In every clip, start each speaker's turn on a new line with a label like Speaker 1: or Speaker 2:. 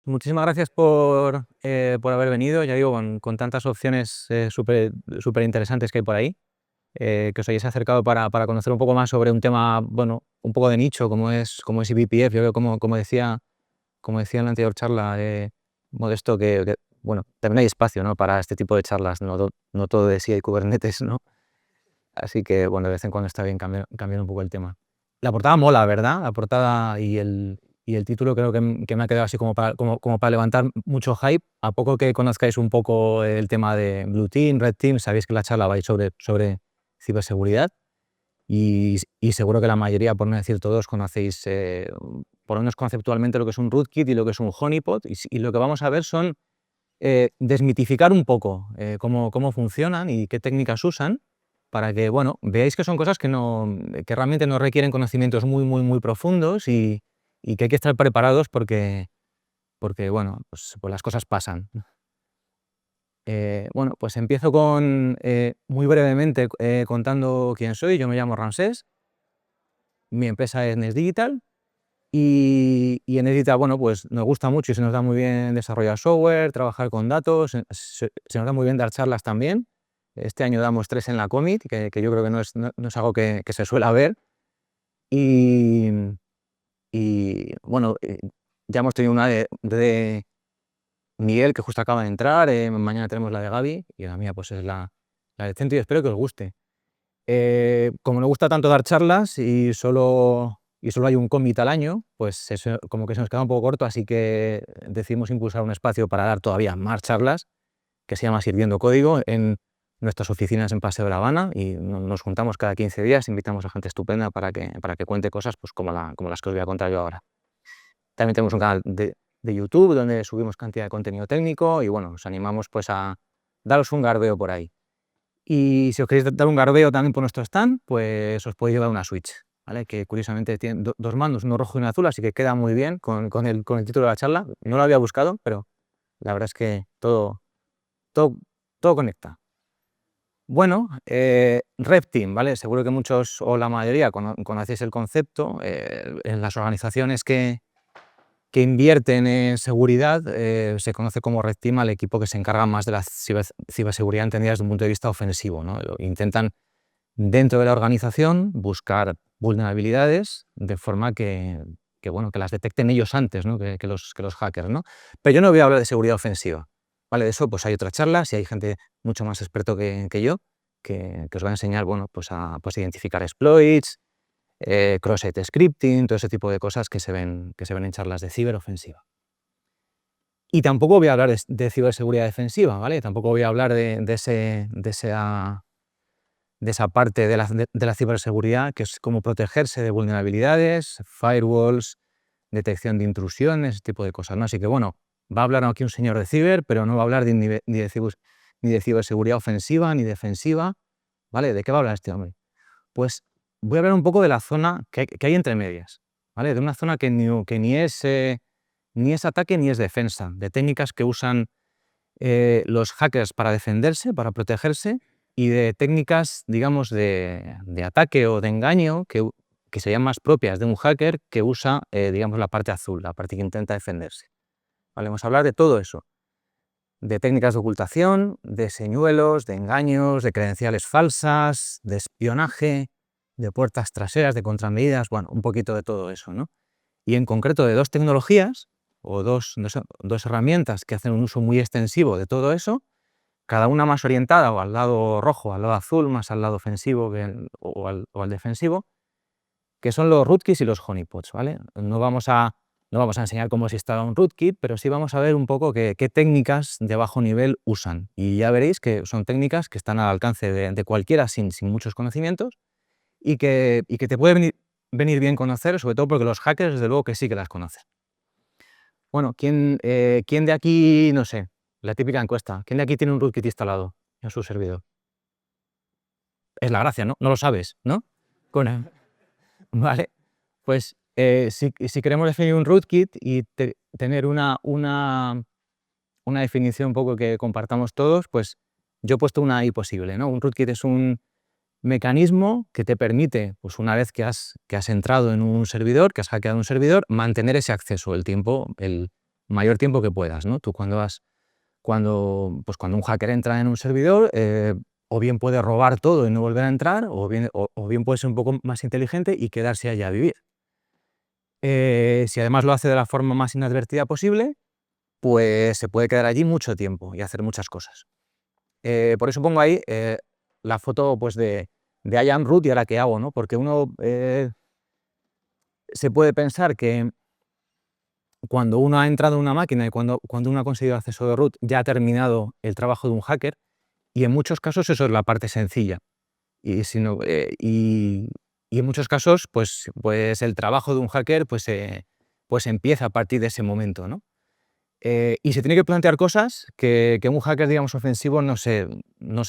Speaker 1: Muchísimas gracias por haber venido, ya digo, con tantas opciones súper interesantes que hay por ahí, que os hayáis acercado para conocer un poco más sobre un tema, bueno, un poco de nicho, como es eBPF. Yo creo, como decía en la anterior charla, Modesto, bueno, también hay espacio, ¿no?, para este tipo de charlas, no todo de sí hay Kubernetes, ¿no? Así que, bueno, de vez en cuando está bien cambiar un poco el tema. La portada mola, ¿verdad? La portada y el título creo que me ha quedado así como para levantar mucho hype. A poco que conozcáis un poco el tema de Blue Team, Red Team, sabéis que la charla va a ir sobre ciberseguridad y seguro que la mayoría, por no decir todos, conocéis, por lo menos conceptualmente, lo que es un rootkit y lo que es un honeypot. Y lo que vamos a ver son desmitificar un poco cómo funcionan y qué técnicas usan, para que, bueno, veáis que son cosas que realmente no requieren conocimientos muy, muy, muy profundos y que hay que estar preparados porque bueno, pues las cosas pasan. Bueno, pues empiezo muy brevemente, contando quién soy. Yo me llamo Ramsés, mi empresa es Nest Digital y en Nest Digital, bueno, pues nos gusta mucho y se nos da muy bien desarrollar software, trabajar con datos, se nos da muy bien dar charlas también. Este año damos 3 en la Commit, que yo creo que no es algo que se suele ver. Y, bueno, ya hemos tenido una de Miguel, que justo acaba de entrar. Mañana tenemos la de Gaby y la mía pues es la de Centro, y espero que os guste. Como nos gusta tanto dar charlas y solo hay un Commit al año, pues eso como que se nos queda un poco corto, así que decidimos impulsar un espacio para dar todavía más charlas, que se llama Sirviendo Código, en nuestras oficinas en Paseo de la Habana, y nos juntamos cada 15 días, invitamos a gente estupenda para que cuente cosas pues como las que os voy a contar yo ahora. También tenemos un canal de YouTube donde subimos cantidad de contenido técnico y, bueno, os animamos pues a daros un garbeo por ahí. Y si os queréis dar un garbeo también por nuestro stand, pues os podéis llevar una Switch, ¿vale? Que curiosamente tiene dos mandos, uno rojo y uno azul, así que queda muy bien con el título de la charla. No lo había buscado, pero la verdad es que todo, todo conecta. Bueno, Red Team, ¿vale? Seguro que muchos o la mayoría conocéis el concepto. En las organizaciones que invierten en seguridad, se conoce como Red Team al equipo que se encarga más de la ciberseguridad entendida desde un punto de vista ofensivo, ¿no? Intentan, dentro de la organización, buscar vulnerabilidades de forma bueno, que las detecten ellos antes, ¿no?, que los hackers, ¿no? Pero yo no voy a hablar de seguridad ofensiva, ¿vale? De eso pues hay otras charlas y hay gente mucho más experto que yo que os va a enseñar, bueno, pues a identificar exploits, cross-site scripting, todo ese tipo de cosas que se ven en charlas de ciberofensiva. Y tampoco voy a hablar de ciberseguridad defensiva, ¿vale? Tampoco voy a hablar de esa parte de la ciberseguridad, que es cómo protegerse de vulnerabilidades, firewalls, detección de intrusiones, ese tipo de cosas, ¿no? Así que, bueno, va a hablar aquí un señor de ciber, pero no va a hablar ni de ciberseguridad ofensiva ni defensiva, ¿vale? ¿De qué va a hablar este hombre? Pues voy a hablar un poco de la zona que hay entre medias, ¿vale? De una zona que ni es ataque ni es defensa, de técnicas que usan los hackers para defenderse, para protegerse, y de técnicas, digamos, de ataque o de engaño que serían más propias de un hacker que usa, digamos, la parte azul, la parte que intenta defenderse, ¿vale? Vamos a hablar de todo eso, de técnicas de ocultación, de señuelos, de engaños, de credenciales falsas, de espionaje, de puertas traseras, de contramedidas, bueno, un poquito de todo eso, ¿no? Y en concreto de dos tecnologías o dos herramientas que hacen un uso muy extensivo de todo eso, cada una más orientada o al lado rojo o al lado azul, más al lado ofensivo o al defensivo, que son los rootkits y los honeypots, ¿vale? No vamos a enseñar cómo se instala un rootkit, pero sí vamos a ver un poco qué técnicas de bajo nivel usan. Y ya veréis que son técnicas que están al alcance de cualquiera sin muchos conocimientos y que te puede venir bien conocer, sobre todo porque los hackers, desde luego, que sí que las conocen. Bueno, ¿quién de aquí, no sé, la típica encuesta, quién de aquí tiene un rootkit instalado en su servidor? Es la gracia, ¿no? No lo sabes, ¿no? Con Vale, pues si queremos definir un rootkit y tener una definición un poco que compartamos todos, pues yo he puesto una ahí posible, ¿no? Un rootkit es un mecanismo que te permite, pues una vez que has entrado en un servidor, que has hackeado un servidor, mantener ese acceso el tiempo, mayor tiempo que puedas, ¿no? Tú cuando un hacker entra en un servidor, o bien puede robar todo y no volver a entrar, o bien puede ser un poco más inteligente y quedarse allá a vivir. Si además lo hace de la forma más inadvertida posible, pues se puede quedar allí mucho tiempo y hacer muchas cosas. Por eso pongo ahí la foto, pues, de I am root y ahora qué hago, ¿no? Porque uno se puede pensar que cuando uno ha entrado en una máquina y cuando uno ha conseguido acceso de root, ya ha terminado el trabajo de un hacker, y en muchos casos eso es la parte sencilla. Y en muchos casos, pues el trabajo de un hacker pues empieza a partir de ese momento, ¿no? Y se tiene que plantear cosas que un hacker, digamos, ofensivo no se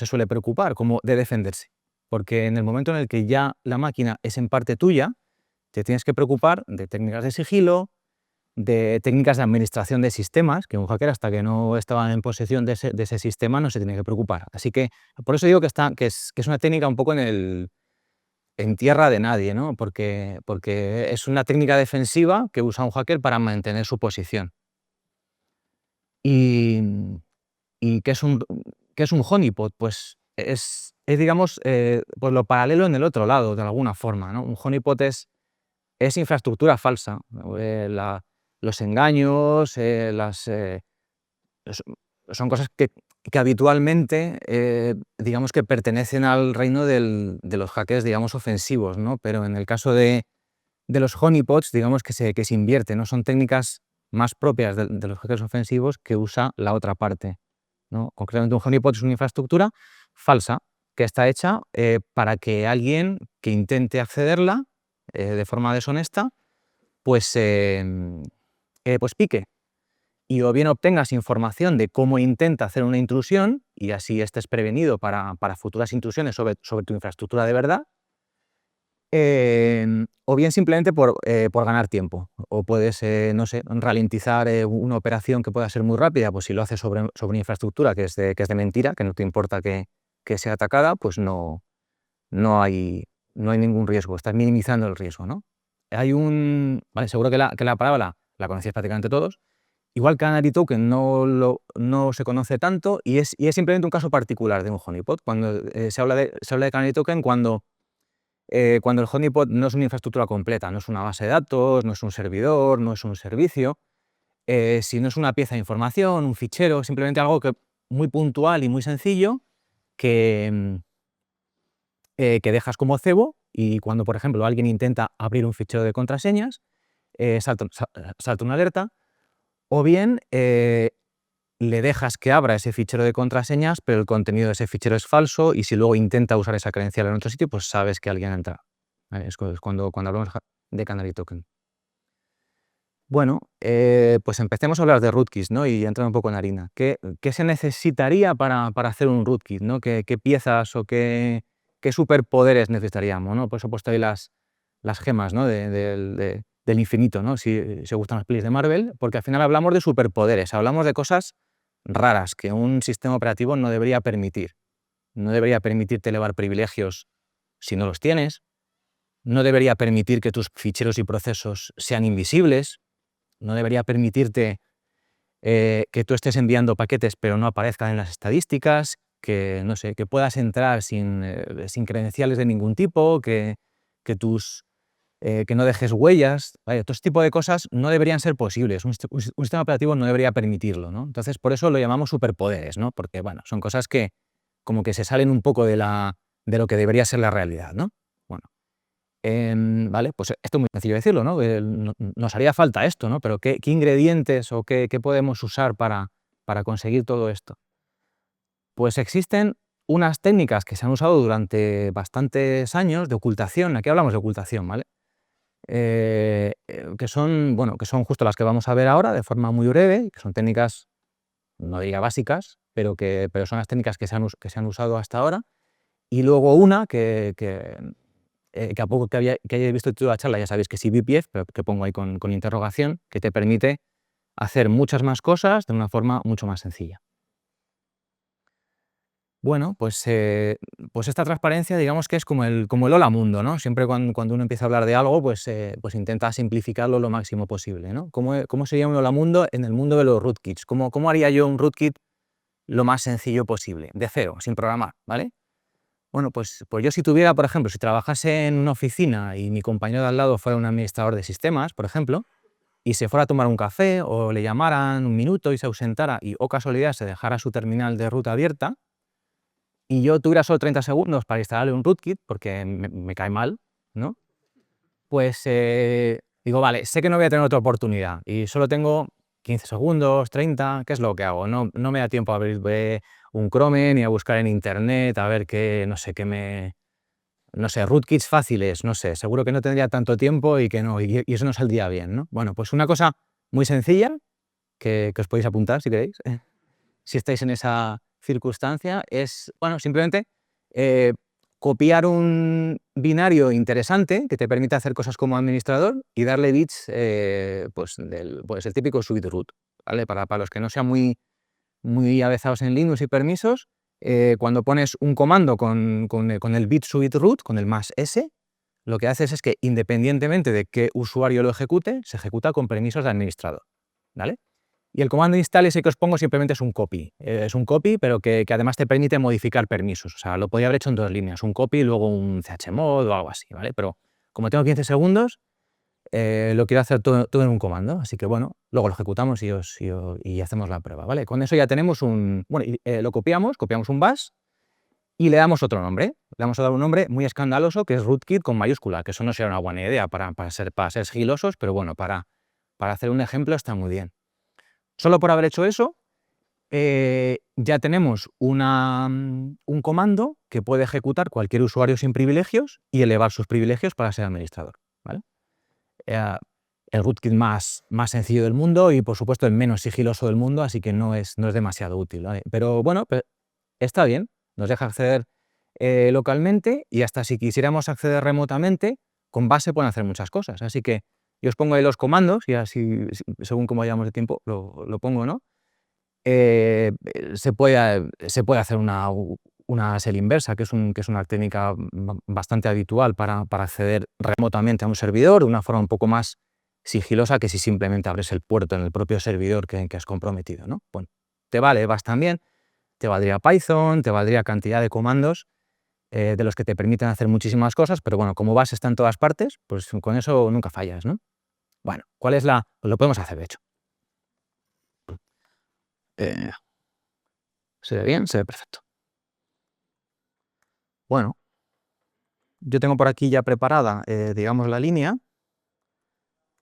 Speaker 1: suele preocupar, como de defenderse. Porque en el momento en el que ya la máquina es en parte tuya, te tienes que preocupar de técnicas de sigilo, de técnicas de administración de sistemas, que un hacker, hasta que no estaba en posesión de ese sistema, no se tiene que preocupar. Así que por eso digo que es una técnica un poco en tierra de nadie, ¿no? Porque es una técnica defensiva que usa un hacker para mantener su posición. ¿Y qué es un honeypot? Pues digamos, pues lo paralelo en el otro lado, de alguna forma, ¿no? Un honeypot es infraestructura falsa. Los engaños, s son cosas que habitualmente, digamos, que pertenecen al reino de los hackers, digamos, ofensivos, ¿no? Pero en el caso de los honeypots, digamos que se invierte, ¿no? Son técnicas más propias de los hackers ofensivos que usa la otra parte, ¿no? Concretamente, un honeypot es una infraestructura falsa que está hecha para que alguien que intente accederla de forma deshonesta, pues, pues pique, y o bien obtengas información de cómo intenta hacer una intrusión y así estés prevenido para futuras intrusiones sobre tu infraestructura de verdad, o bien simplemente por ganar tiempo. O puedes, no sé, ralentizar una operación que pueda ser muy rápida, pues si lo haces sobre una infraestructura que es de mentira, que no te importa que sea atacada, pues no hay ningún riesgo, estás minimizando el riesgo, ¿no? Vale, seguro que la palabra la conocéis prácticamente todos. Igual Canary Token no se conoce tanto y es simplemente un caso particular de un honeypot. Cuando se habla de Canary Token cuando el honeypot no es una infraestructura completa, no es una base de datos, no es un servidor, no es un servicio, sino es una pieza de información, un fichero, simplemente algo muy puntual y muy sencillo que dejas como cebo, y cuando, por ejemplo, alguien intenta abrir un fichero de contraseñas, salta una alerta, o bien le dejas que abra ese fichero de contraseñas, pero el contenido de ese fichero es falso, y si luego intenta usar esa credencial en otro sitio, pues sabes que alguien ha entrado. ¿Vale? Es cuando hablamos de Canary Token. Bueno, pues empecemos a hablar de rootkits, ¿no? Y entrar un poco en harina. ¿Qué se necesitaría para hacer un rootkit, ¿no? ¿Qué piezas o qué superpoderes necesitaríamos, ¿no? Por eso he puesto ahí las gemas, ¿no? Del infinito, ¿no? Si os gustan las pelis de Marvel, porque al final hablamos de superpoderes, hablamos de cosas raras que un sistema operativo no debería permitir. No debería permitirte elevar privilegios si no los tienes, no debería permitir que tus ficheros y procesos sean invisibles, no debería permitirte que tú estés enviando paquetes pero no aparezcan en las estadísticas, que, no sé, que puedas entrar sin credenciales de ningún tipo, que no dejes huellas. Vaya, todo este tipo de cosas no deberían ser posibles. Un sistema operativo no debería permitirlo, ¿no? Entonces, por eso lo llamamos superpoderes, ¿no? Porque, bueno, son cosas que como que se salen un poco de lo que debería ser la realidad, ¿no? Bueno, vale, pues esto es muy sencillo decirlo, ¿no? Nos haría falta esto, ¿no? Pero ¿qué ingredientes o qué podemos usar para conseguir todo esto? Pues existen unas técnicas que se han usado durante bastantes años de ocultación. Aquí hablamos de ocultación, ¿vale? Que son justo las que vamos a ver ahora de forma muy breve, que son técnicas, no diría básicas, pero son las técnicas que se han usado hasta ahora. Y luego una que a poco que hayáis visto toda la charla ya sabéis que es eBPF, pero que pongo ahí con interrogación, que te permite hacer muchas más cosas de una forma mucho más sencilla. Bueno, pues esta transparencia, digamos que es como el hola mundo, ¿no? Siempre cuando uno empieza a hablar de algo, pues intenta simplificarlo lo máximo posible, ¿no? ¿Cómo sería un hola mundo en el mundo de los rootkits? ¿Cómo haría yo un rootkit lo más sencillo posible, de cero, sin programar, ¿vale? Bueno, pues yo si tuviera, por ejemplo, si trabajase en una oficina y mi compañero de al lado fuera un administrador de sistemas, por ejemplo, y se fuera a tomar un café o le llamaran un minuto y se ausentara y, o casualidad, se dejara su terminal de root abierta y yo tuviera solo 30 segundos para instalarle un rootkit, porque me cae mal, ¿no? Pues digo, vale, sé que no voy a tener otra oportunidad y solo tengo 15 segundos, 30, ¿qué es lo que hago? No me da tiempo a abrir un Chrome ni a buscar en internet, a ver qué, no sé, no sé, rootkits fáciles, no sé, seguro que no tendría tanto tiempo y que no, y eso no saldría bien, ¿no? Bueno, pues una cosa muy sencilla que os podéis apuntar si queréis, si estáis en esa circunstancia, es, bueno, simplemente eh, copiar un binario interesante que te permita hacer cosas como administrador y darle bits, pues el típico suite root, ¿vale? Para los que no sean muy avezados en Linux y permisos, cuando pones un comando con el bit suite root, con el +s, lo que haces es que independientemente de qué usuario lo ejecute, se ejecuta con permisos de administrador, ¿vale? Y el comando install ese que os pongo simplemente es un copy. Es un copy, pero que además te permite modificar permisos. O sea, lo podía haber hecho en 2 líneas, un copy y luego un chmod o algo así, ¿vale? Pero como tengo 15 segundos, lo quiero hacer todo en un comando. Así que bueno, luego lo ejecutamos y hacemos la prueba, ¿vale? Con eso ya tenemos lo copiamos un bash y le damos otro nombre. Le vamos a dar un nombre muy escandaloso que es rootkit con mayúscula, que eso no será una buena idea para ser sigilosos, pero bueno, para hacer un ejemplo está muy bien. Solo por haber hecho eso, ya tenemos un comando que puede ejecutar cualquier usuario sin privilegios y elevar sus privilegios para ser administrador, ¿vale? Eh, el rootkit más sencillo del mundo y, por supuesto, el menos sigiloso del mundo, así que no es demasiado útil, ¿vale? Pero bueno, está bien, nos deja acceder localmente y hasta si quisiéramos acceder remotamente, con base pueden hacer muchas cosas. Así que yo os pongo ahí los comandos y así, según como vayamos de tiempo, lo pongo, ¿no? Se puede hacer una shell inversa, que es una técnica bastante habitual para acceder remotamente a un servidor de una forma un poco más sigilosa que si simplemente abres el puerto en el propio servidor que has comprometido, ¿no? Bueno, te vale Bash también, te valdría Python, te valdría cantidad de comandos de los que te permiten hacer muchísimas cosas, pero bueno, como Bash está en todas partes, pues con eso nunca fallas, ¿no? Bueno, pues lo podemos hacer, de hecho. ¿Se ve bien? Se ve perfecto. Bueno, yo tengo por aquí ya preparada, digamos, la línea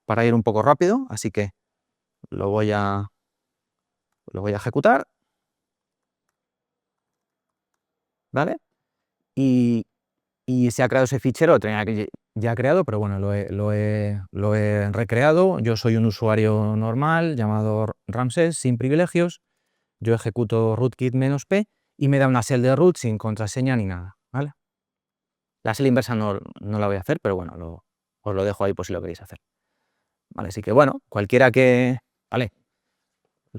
Speaker 1: para ir un poco rápido, así que lo voy a ejecutar, ¿vale? Y se ha creado ese fichero, lo tenía ya creado, pero bueno, lo he recreado. Yo soy un usuario normal llamado Ramses, sin privilegios. Yo ejecuto rootkit-p y me da una shell de root sin contraseña ni nada, ¿vale? La shell inversa no la voy a hacer, pero bueno, os lo dejo ahí por si lo queréis hacer. Vale, así que bueno, cualquiera que... Vale,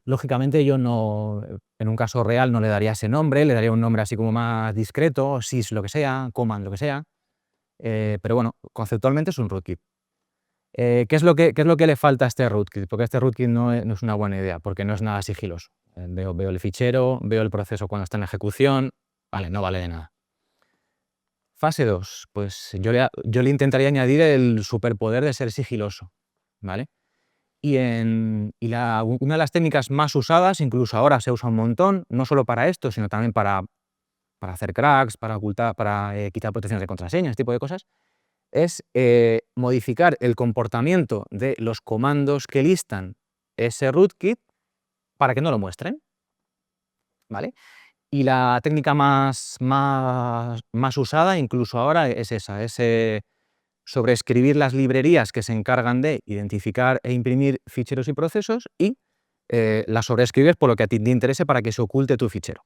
Speaker 1: lógicamente yo no, en un caso real no le daría ese nombre, le daría un nombre así como más discreto, sys lo que sea, command lo que sea, pero bueno, conceptualmente es un rootkit. ¿Qué es lo que le falta a este rootkit? Porque este rootkit no es una buena idea, porque no es nada sigiloso. Veo el fichero, veo el proceso cuando está en ejecución, vale, no vale de nada. Fase 2, pues yo le intentaría añadir el superpoder de ser sigiloso, ¿vale? Una de las técnicas más usadas, incluso ahora se usa un montón, no solo para esto, sino también para hacer cracks, para ocultar, para quitar protecciones de contraseñas, este tipo de cosas, es modificar el comportamiento de los comandos que listan ese rootkit para que no lo muestren, ¿vale? Y la técnica más usada, incluso ahora, es esa, es sobreescribir las librerías que se encargan de identificar e imprimir ficheros y procesos y las sobreescribes por lo que a ti te interese para que se oculte tu fichero,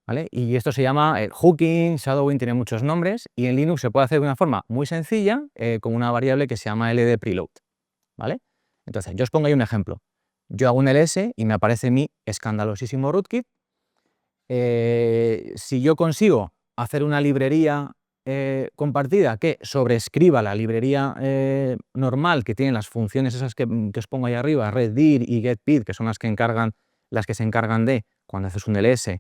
Speaker 1: ¿vale? Y esto se llama hooking, shadowing, tiene muchos nombres, y en Linux se puede hacer de una forma muy sencilla con una variable que se llama ld_preload, ¿vale? Entonces, yo os pongo ahí un ejemplo. Yo hago un ls y me aparece mi escandalosísimo rootkit Si yo consigo hacer una librería compartida que sobreescriba la librería normal que tiene las funciones esas que os pongo ahí arriba, readdir y getPid, que son las que se encargan de, cuando haces un ls,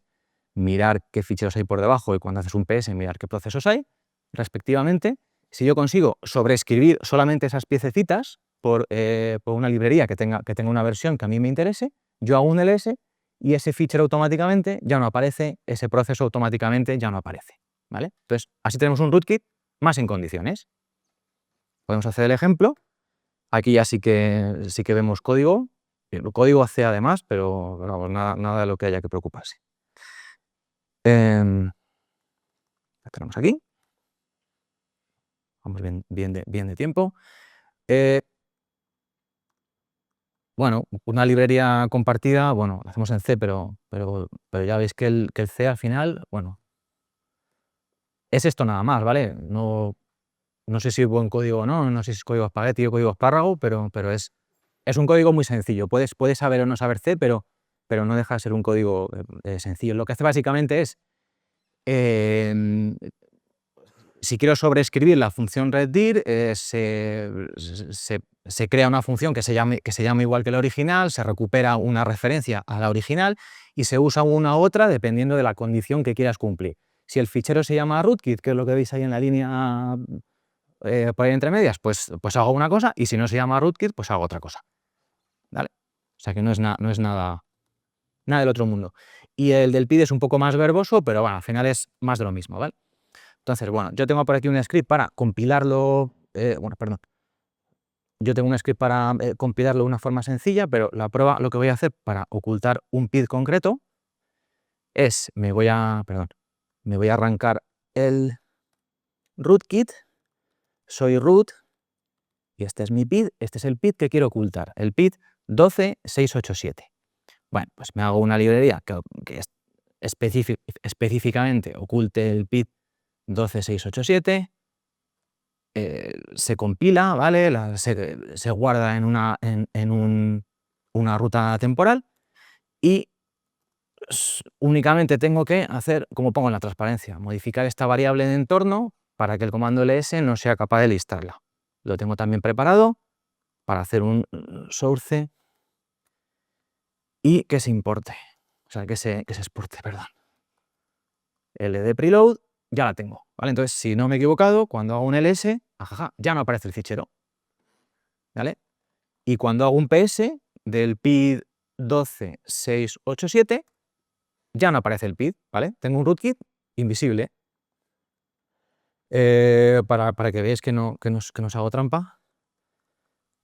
Speaker 1: mirar qué ficheros hay por debajo, y cuando haces un ps, mirar qué procesos hay, respectivamente. Si yo consigo sobreescribir solamente esas piececitas por una librería que tenga una versión que a mí me interese, yo hago un ls y ese feature automáticamente ya no aparece, ese proceso automáticamente ya no aparece, ¿vale? Entonces, así tenemos un rootkit más en condiciones. Podemos hacer el ejemplo. Aquí ya sí que vemos código. El código hace además, pero vamos, nada de lo que haya que preocuparse. La tenemos aquí. Vamos bien de tiempo. Bueno, una librería compartida, bueno, la hacemos en C, pero ya veis que el C al final, bueno, es esto nada más, ¿vale? No sé si es buen código o no, no sé si es código espagueti o código espárrago, pero es un código muy sencillo. Puedes saber o no saber C, pero no deja de ser un código sencillo. Lo que hace básicamente es, si quiero sobreescribir la función readdir, se crea una función que se llame igual que la original, se recupera una referencia a la original y se usa una u otra dependiendo de la condición que quieras cumplir. Si el fichero se llama rootkit, que es lo que veis ahí en la línea por ahí entre medias, pues hago una cosa, y si no se llama rootkit, pues hago otra cosa, ¿vale? O sea que no es nada del otro mundo. Y el del PID es un poco más verboso, pero bueno, al final es más de lo mismo, ¿vale? Entonces, bueno, yo tengo por aquí un script para compilarlo, yo tengo un script para compilarlo de una forma sencilla, pero la prueba, lo que voy a hacer para ocultar un PID concreto es, me voy a arrancar el rootkit, soy root, y este es mi PID, este es el PID que quiero ocultar, el PID 12687. Bueno, pues me hago una librería que específicamente oculte el PID 12687, se compila, ¿vale? Se guarda en una ruta temporal, y únicamente tengo que hacer, como pongo en la transparencia, modificar esta variable de entorno para que el comando ls no sea capaz de listarla. Lo tengo también preparado para hacer un source y que se importe, o sea, que se exporte, perdón. LD preload, ya la tengo, ¿vale? Entonces, si no me he equivocado, cuando hago un ls, ajaja, ya no aparece el fichero, ¿vale? Y cuando hago un ps del PID 12687, ya no aparece el PID, ¿vale? Tengo un rootkit invisible. Para que veáis que no os hago trampa,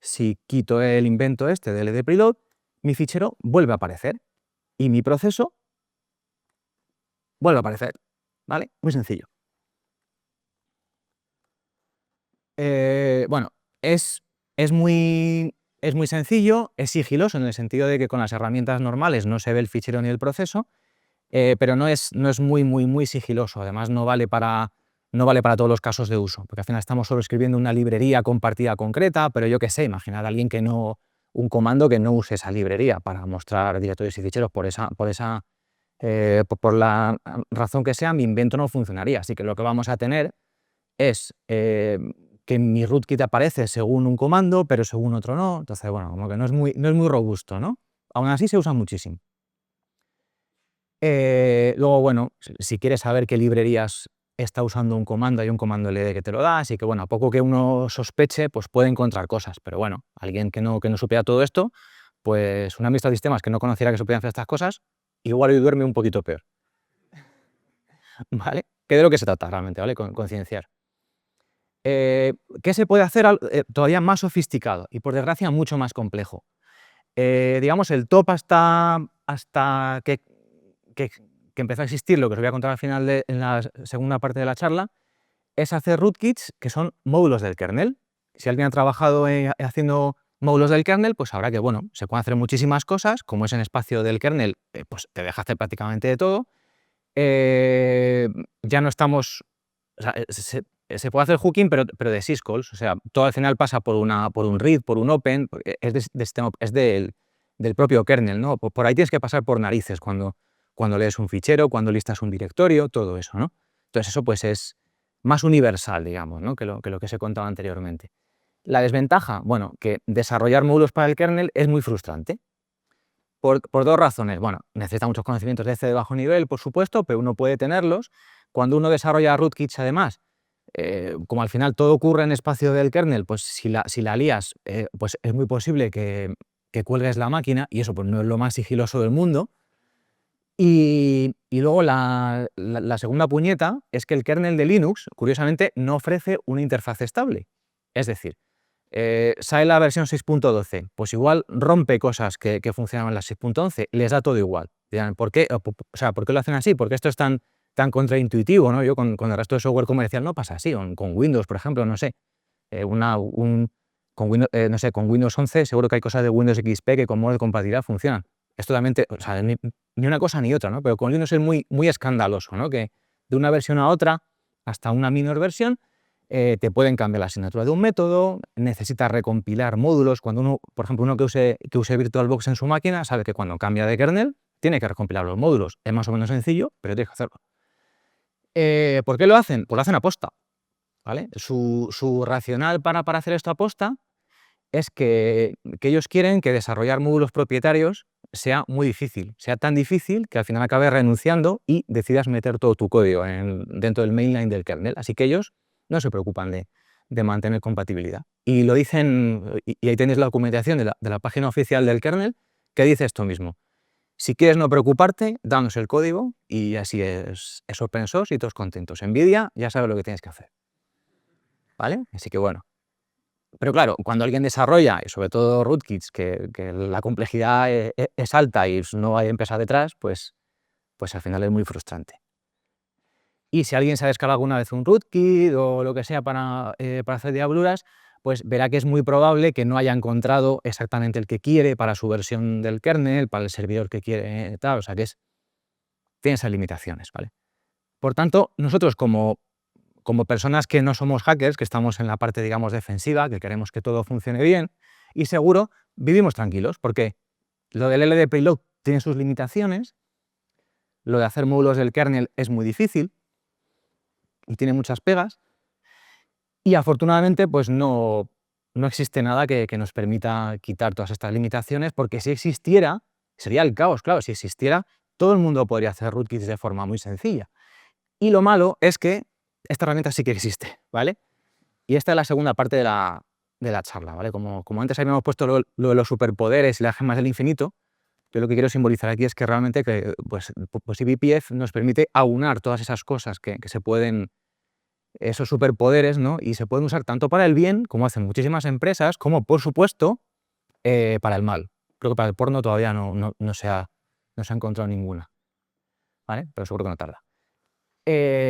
Speaker 1: si quito el invento este de LD preload, mi fichero vuelve a aparecer y mi proceso vuelve a aparecer, ¿vale? Muy sencillo. Bueno, es muy sencillo, es sigiloso en el sentido de que con las herramientas normales no se ve el fichero ni el proceso, pero no es muy sigiloso. Además, no vale para todos los casos de uso, porque al final estamos sobreescribiendo una librería compartida concreta, pero yo qué sé, imaginad a alguien un comando que no use esa librería para mostrar directorios y ficheros por la razón que sea, mi invento no funcionaría. Así que lo que vamos a tener es que mi rootkit aparece según un comando, pero según otro no. Entonces, bueno, como que no es muy robusto, ¿no? Aún así se usa muchísimo. Luego, bueno, si quieres saber qué librerías está usando un comando, hay un comando LD que te lo da, así que bueno, a poco que uno sospeche, pues puede encontrar cosas, pero bueno, alguien que no supiera todo esto, pues un administrador de sistemas que no conociera que se podían hacer estas cosas, igual hoy duerme un poquito peor. ¿Vale? Que de lo que se trata realmente, ¿vale? Concienciar. ¿Qué se puede hacer todavía más sofisticado y, por desgracia, mucho más complejo? Digamos, el top hasta que empezó a existir, lo que os voy a contar al final en la segunda parte de la charla, es hacer rootkits que son módulos del kernel. Si alguien ha trabajado haciendo módulos del kernel, pues sabrá que, bueno, se pueden hacer muchísimas cosas. Como es en espacio del kernel, pues te deja hacer prácticamente de todo. Ya no estamos... O sea, se puede hacer hooking, pero de syscalls, o sea, todo al final pasa por un read, por un open, es del propio kernel, ¿no? Por ahí tienes que pasar por narices cuando cuando lees un fichero, cuando listas un directorio, todo eso, ¿no? Entonces eso pues es más universal, digamos, ¿no? que lo que se contaba anteriormente. La desventaja, bueno, que desarrollar módulos para el kernel es muy frustrante. Por dos razones. Bueno, necesita muchos conocimientos de bajo nivel, por supuesto, pero uno puede tenerlos. Cuando uno desarrolla rootkits, además, como al final todo ocurre en espacio del kernel, pues si la lías, pues es muy posible que cuelgues la máquina, y eso pues no es lo más sigiloso del mundo. Y luego la segunda puñeta es que el kernel de Linux, curiosamente, no ofrece una interfaz estable. Es decir, sale la versión 6.12, pues igual rompe cosas que funcionaban en la 6.11, les da todo igual. Dirán, ¿por qué? ¿Por qué lo hacen así? Porque esto es tan contraintuitivo, ¿no? Yo con el resto de software comercial no pasa así, con Windows, por ejemplo, no sé. Con Windows, no sé, con Windows 11 seguro que hay cosas de Windows XP que con modo de compatibilidad funcionan. Es totalmente, o sea, ni una cosa ni otra, ¿no? Pero con Linux es muy, muy escandaloso, ¿no? Que de una versión a otra, hasta una menor versión, te pueden cambiar la asignatura de un método, necesitas recompilar módulos. Cuando uno, por ejemplo, uno que use VirtualBox en su máquina, sabe que cuando cambia de kernel, tiene que recompilar los módulos. Es más o menos sencillo, pero tienes que hacerlo. ¿Por qué lo hacen? Pues lo hacen aposta, ¿vale? Su racional para hacer esto aposta es que ellos quieren que desarrollar módulos propietarios sea muy difícil, sea tan difícil que al final acabes renunciando y decidas meter todo tu código dentro del mainline del kernel. Así que ellos no se preocupan de mantener compatibilidad. Y lo dicen, y ahí tenéis la documentación de la página oficial del kernel, que dice esto mismo. Si quieres no preocuparte, danos el código y así es open source y todos contentos. NVIDIA ya sabe lo que tienes que hacer, ¿vale? Así que bueno. Pero claro, cuando alguien desarrolla, y sobre todo rootkits, que la complejidad es alta y no hay empresa detrás, pues al final es muy frustrante. Y si alguien se ha descargado alguna vez un rootkit o lo que sea para hacer diabluras, pues verá que es muy probable que no haya encontrado exactamente el que quiere para su versión del kernel, para el servidor que quiere, tal, o sea que tiene esas limitaciones, ¿vale? Por tanto, nosotros como personas que no somos hackers, que estamos en la parte, digamos, defensiva, que queremos que todo funcione bien y seguro, vivimos tranquilos, porque lo del LD Payload tiene sus limitaciones, lo de hacer módulos del kernel es muy difícil y tiene muchas pegas, y afortunadamente pues no existe nada que nos permita quitar todas estas limitaciones, porque si existiera, sería el caos, claro, si existiera, todo el mundo podría hacer rootkits de forma muy sencilla. Y lo malo es que esta herramienta sí que existe, ¿vale? Y esta es la segunda parte de la charla, ¿vale? Como antes habíamos puesto lo de los superpoderes y las gemas del infinito, yo lo que quiero simbolizar aquí es que realmente pues eBPF nos permite aunar todas esas cosas que se pueden, esos superpoderes, ¿no? Y se pueden usar tanto para el bien, como hacen muchísimas empresas, como, por supuesto, para el mal. Creo que para el porno todavía no se ha encontrado ninguna, ¿vale? Pero seguro que no tarda.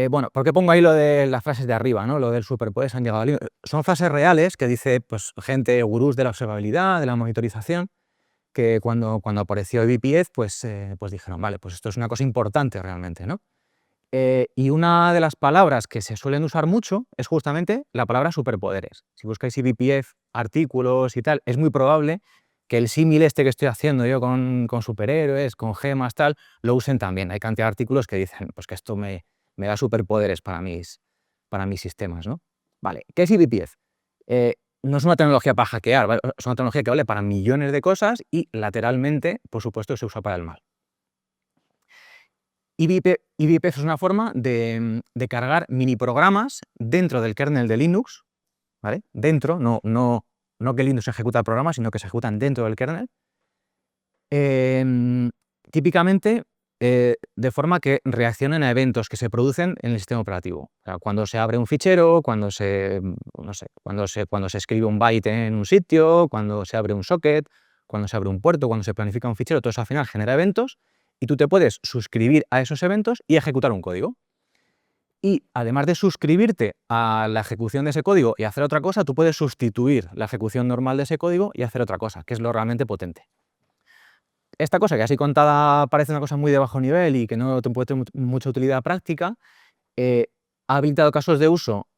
Speaker 1: Bueno, ¿por qué pongo ahí lo de las frases de arriba, ¿no? Lo del superpoderes han llegado al límite? Son frases reales que dice pues, gente, gurús de la observabilidad, de la monitorización, que cuando apareció eBPF, pues dijeron, vale, pues esto es una cosa importante realmente, ¿no? Y una de las palabras que se suelen usar mucho es justamente la palabra superpoderes. Si buscáis eBPF, artículos y tal, es muy probable que el símil este que estoy haciendo yo con superhéroes, con gemas, tal, lo usen también. Hay cantidad de artículos que dicen pues que esto me da superpoderes para mis sistemas, ¿no? Vale, ¿qué es eBPF? No es una tecnología para hackear, ¿vale? Es una tecnología que vale para millones de cosas y lateralmente, por supuesto, se usa para el mal. eBPF es una forma de cargar mini programas dentro del kernel de Linux, ¿vale? Dentro, no que Linux ejecuta el programa, sino que se ejecutan dentro del kernel. Típicamente de forma que reaccionen a eventos que se producen en el sistema operativo. O sea, cuando se abre un fichero, cuando se escribe un byte en un sitio, cuando se abre un socket, cuando se abre un puerto, cuando se planifica un fichero, todo eso al final genera eventos y tú te puedes suscribir a esos eventos y ejecutar un código. Y además de suscribirte a la ejecución de ese código y hacer otra cosa, tú puedes sustituir la ejecución normal de ese código y hacer otra cosa, que es lo realmente potente. Esta cosa, que así contada parece una cosa muy de bajo nivel y que no te puede tener mucha utilidad práctica, ha habilitado casos de uso,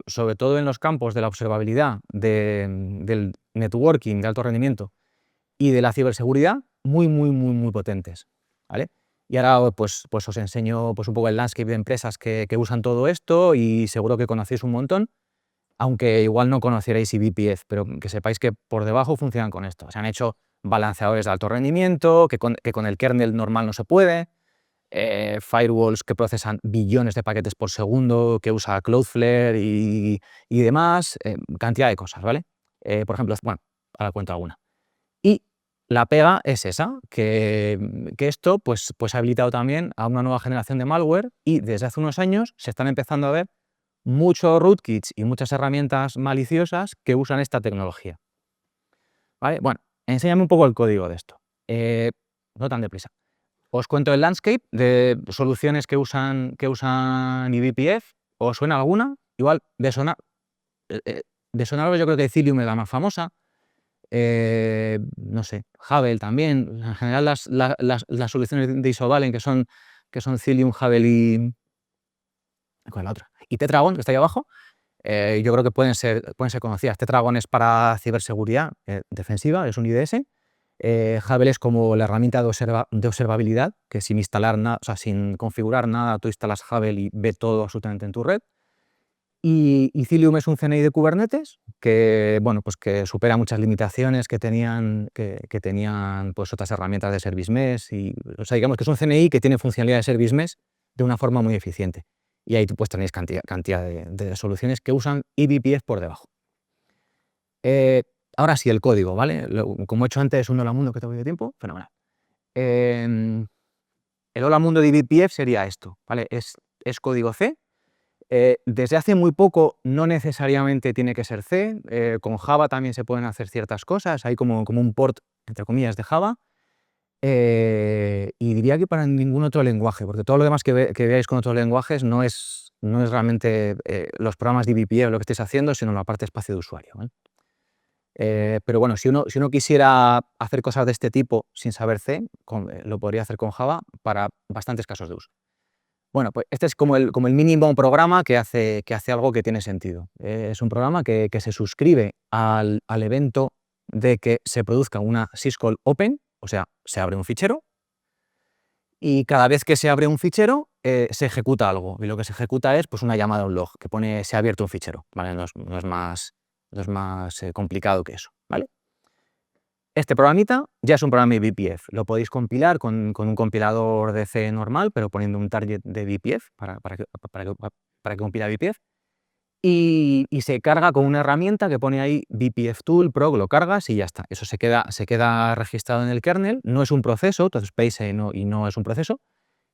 Speaker 1: sobre todo en los campos de la observabilidad, del networking de alto rendimiento y de la ciberseguridad, muy potentes, ¿vale? Y ahora pues os enseño pues un poco el landscape de empresas que usan todo esto y seguro que conocéis un montón, aunque igual no conocierais eBPF, pero que sepáis que por debajo funcionan con esto. Se han hecho balanceadores de alto rendimiento, que con el kernel normal no se puede, firewalls que procesan billones de paquetes por segundo, que usa Cloudflare y demás, cantidad de cosas, ¿vale? Por ejemplo, bueno, ahora cuento alguna. Y la pega es esa, que esto pues ha habilitado también a una nueva generación de malware y desde hace unos años se están empezando a ver muchos rootkits y muchas herramientas maliciosas que usan esta tecnología. ¿Vale? Bueno, enséñame un poco el código de esto. No tan deprisa. Os cuento el landscape de soluciones que usan eBPF. ¿Os suena alguna? Igual de sonaros yo creo que Cilium es la más famosa. No sé, Havel también. En general las soluciones de Isobalen que son Cilium, Havel y... ¿cuál es la otra? Y Tetragon, que está ahí abajo. Yo creo que pueden ser conocidas. Tetragon es para ciberseguridad defensiva, es un IDS. Havel es como la herramienta de observabilidad, que sin instalar nada, o sea, sin configurar nada, tú instalas Havel y ve todo absolutamente en tu red. Y Cilium es un CNI de Kubernetes que, bueno, pues que supera muchas limitaciones que tenían pues otras herramientas de Service Mesh. O sea, digamos que es un CNI que tiene funcionalidad de Service Mesh de una forma muy eficiente. Y ahí pues tenéis cantidad de soluciones que usan eBPF por debajo. Ahora sí, el código, ¿vale? Como he hecho antes un Hola Mundo que tengo de tiempo, fenomenal. El Hola Mundo de eBPF sería esto, ¿vale? Es código C. Desde hace muy poco no necesariamente tiene que ser C. Con Java también se pueden hacer ciertas cosas. Hay como un port, entre comillas, de Java. Y diría que para ningún otro lenguaje, porque todo lo demás que veáis con otros lenguajes no es realmente los programas de eBPF lo que estáis haciendo, sino la parte de espacio de usuario, ¿vale? Pero bueno, si uno quisiera hacer cosas de este tipo sin saber C, lo podría hacer con Java para bastantes casos de uso. Bueno, pues este es como el mínimo programa que hace algo que tiene sentido. Es un programa que se suscribe al evento de que se produzca una syscall open, o sea, se abre un fichero, y cada vez que se abre un fichero se ejecuta algo, y lo que se ejecuta es pues, una llamada a un log que pone se ha abierto un fichero, ¿vale? No es más complicado que eso, ¿vale? Este programita ya es un programa de eBPF. Lo podéis compilar con un compilador de C normal, pero poniendo un target de eBPF para que compile eBPF. Y se carga con una herramienta que pone ahí BPF Tool, Prog, lo cargas y ya está. Eso se queda registrado en el kernel. No es un proceso, entonces Space no es un proceso,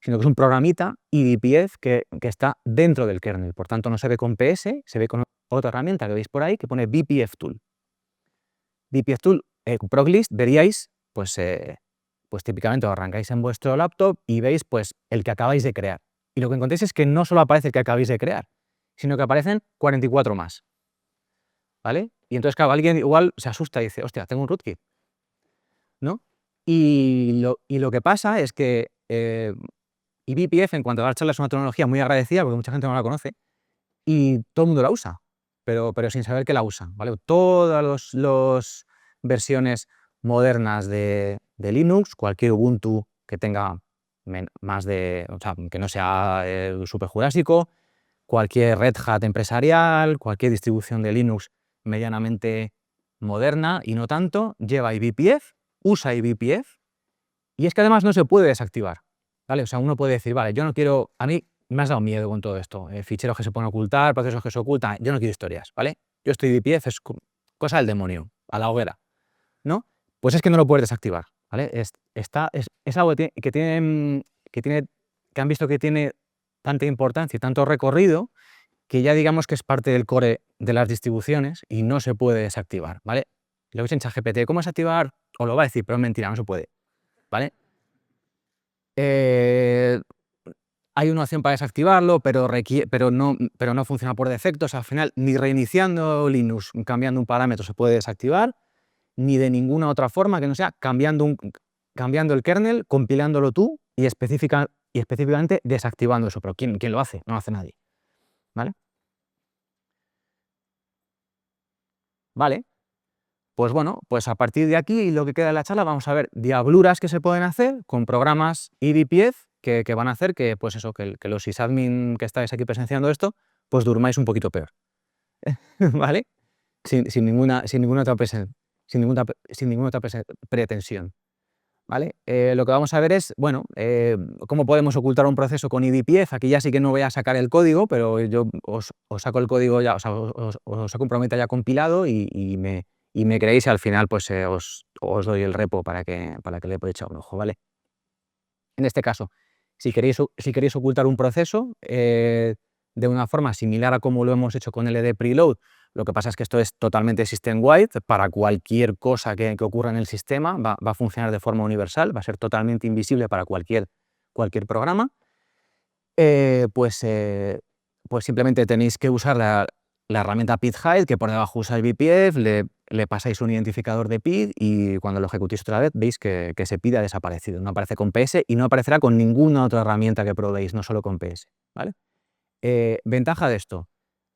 Speaker 1: sino que es un programita eBPF que está dentro del kernel. Por tanto, no se ve con PS, se ve con otra herramienta que veis por ahí que pone BPF Tool. BPF Tool, Proglist, veríais, pues típicamente lo arrancáis en vuestro laptop y veis pues el que acabáis de crear. Y lo que encontréis es que no solo aparece el que acabáis de crear, sino que aparecen 44 más, ¿vale? Y entonces, claro, alguien igual se asusta y dice, hostia, tengo un rootkit, ¿no? Y lo que pasa es que eBPF, en cuanto a dar charlas, es una tecnología muy agradecida porque mucha gente no la conoce y todo el mundo la usa, pero sin saber que la usa, ¿vale? Todas las versiones modernas de Linux, cualquier Ubuntu que tenga más de, o sea, que no sea super jurásico, cualquier Red Hat empresarial, cualquier distribución de Linux medianamente moderna y no tanto, lleva eBPF, usa eBPF y es que además no se puede desactivar, ¿vale? O sea, uno puede decir, vale, yo no quiero, a mí me has dado miedo con todo esto, ficheros que se pueden ocultar, procesos que se ocultan, yo no quiero historias, ¿vale? Yo estoy eBPF, es cosa del demonio, a la hoguera, ¿no? Pues es que no lo puedes desactivar, ¿vale? Es algo que han visto que tiene tanta importancia y tanto recorrido que ya digamos que es parte del core de las distribuciones y no se puede desactivar, ¿vale? Lo veis en ChatGPT, ¿cómo desactivar? Os lo va a decir, pero es mentira, no se puede, ¿vale? Hay una opción para desactivarlo, pero no funciona por defecto. O sea, al final, ni reiniciando Linux, cambiando un parámetro se puede desactivar, ni de ninguna otra forma que no sea cambiando el kernel, compilándolo tú y específicamente desactivando eso. Pero ¿quién lo hace? No lo hace nadie, ¿vale? Vale. Pues bueno, pues a partir de aquí, lo que queda de la charla, vamos a ver diabluras que se pueden hacer con programas eBPF que van a hacer que, pues eso, que los sysadmin que estáis aquí presenciando esto, pues durmáis un poquito peor, ¿vale? Sin ninguna otra pretensión, ¿vale? Lo que vamos a ver es, bueno, cómo podemos ocultar un proceso con eBPF. Aquí ya sí que no voy a sacar el código, pero yo os saco el código ya, o sea, os saco un programa ya compilado y me creéis y al final pues os doy el repo para que le podáis echar un ojo, ¿vale? En este caso, si queréis ocultar un proceso de una forma similar a como lo hemos hecho con LD Preload, lo que pasa es que esto es totalmente system-wide, para cualquier cosa que ocurra en el sistema, va a funcionar de forma universal, va a ser totalmente invisible para cualquier programa. Pues simplemente tenéis que usar la herramienta PID-hide, que por debajo usa el BPF, le pasáis un identificador de PID y cuando lo ejecutéis otra vez veis que ese PID ha desaparecido. No aparece con PS y no aparecerá con ninguna otra herramienta que probéis, no solo con PS, ¿vale? Ventaja de esto,